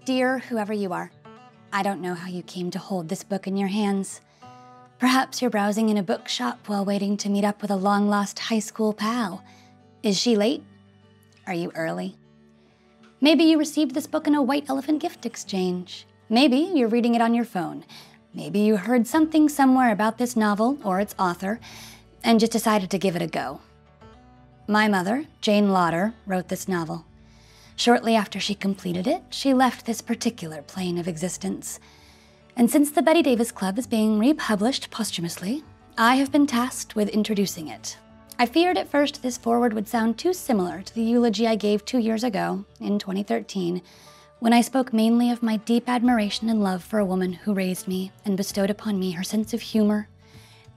Dear whoever you are, I don't know how you came to hold this book in your hands. Perhaps you're browsing in a bookshop while waiting to meet up with a long-lost high school pal. Is she late? Are you early? Maybe you received this book in a white elephant gift exchange. Maybe you're reading it on your phone. Maybe you heard something somewhere about this novel or its author and just decided to give it a go. My mother, Jane Lauder, wrote this novel. Shortly after she completed it, she left this particular plane of existence. And since the Bette Davis Club is being republished posthumously, I have been tasked with introducing it. I feared at first this foreword would sound too similar to the eulogy I gave 2 years ago, in 2013, when I spoke mainly of my deep admiration and love for a woman who raised me and bestowed upon me her sense of humor,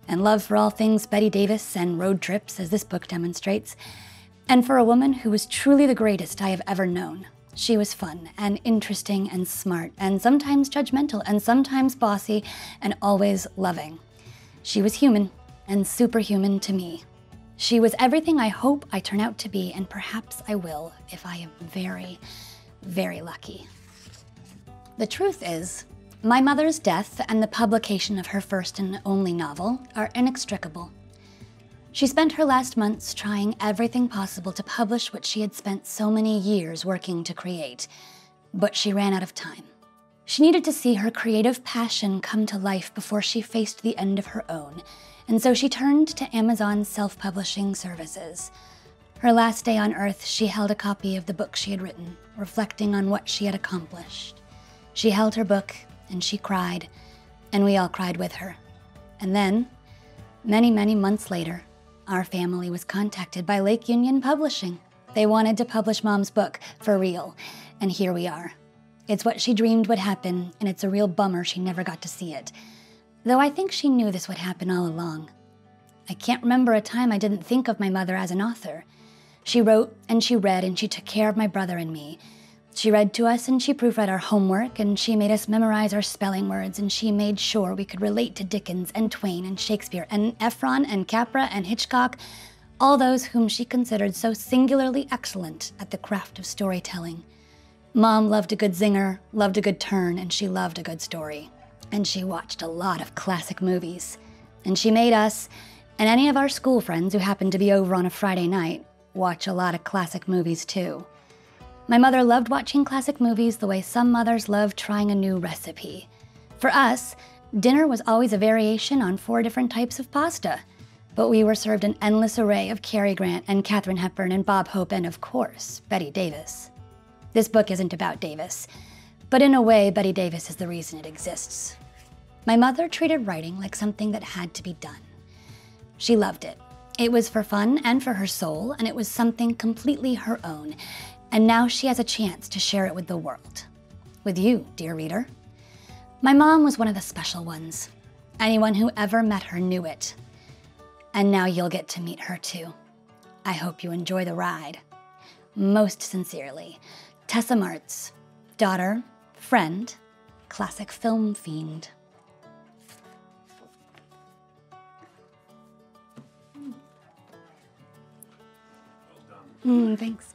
and love for all things Bette Davis and road trips, as this book demonstrates, and for a woman who was truly the greatest I have ever known. She was fun and interesting and smart and sometimes judgmental and sometimes bossy and always loving. She was human and superhuman to me. She was everything I hope I turn out to be, and perhaps I will if I am very, very lucky. The truth is, my mother's death and the publication of her first and only novel are inextricable. She spent her last months trying everything possible to publish what she had spent so many years working to create, but she ran out of time. She needed to see her creative passion come to life before she faced the end of her own, and so she turned to Amazon's self-publishing services. Her last day on Earth, she held a copy of the book she had written, reflecting on what she had accomplished. She held her book, and she cried, and we all cried with her. And then, many, many months later, our family was contacted by Lake Union Publishing. They wanted to publish Mom's book for real, and here we are. It's what she dreamed would happen, and it's a real bummer she never got to see it. Though I think she knew this would happen all along. I can't remember a time I didn't think of my mother as an author. She wrote, and she read, and she took care of my brother and me. She read to us, and she proofread our homework, and she made us memorize our spelling words, and she made sure we could relate to Dickens and Twain and Shakespeare and Ephron and Capra and Hitchcock, all those whom she considered so singularly excellent at the craft of storytelling. Mom loved a good zinger, loved a good turn, and she loved a good story. And she watched a lot of classic movies. And she made us, and any of our school friends who happened to be over on a Friday night, watch a lot of classic movies too. My mother loved watching classic movies the way some mothers love trying a new recipe. For us, dinner was always a variation on 4 different types of pasta, but we were served an endless array of Cary Grant and Katharine Hepburn and Bob Hope and, of course, Bette Davis. This book isn't about Davis, but in a way, Bette Davis is the reason it exists. My mother treated writing like something that had to be done. She loved it. It was for fun and for her soul, and it was something completely her own. And now she has a chance to share it with the world. With you, dear reader. My mom was one of the special ones. Anyone who ever met her knew it. And now you'll get to meet her too. I hope you enjoy the ride. Most sincerely, Tessa Martz, daughter, friend, classic film fiend. Thanks.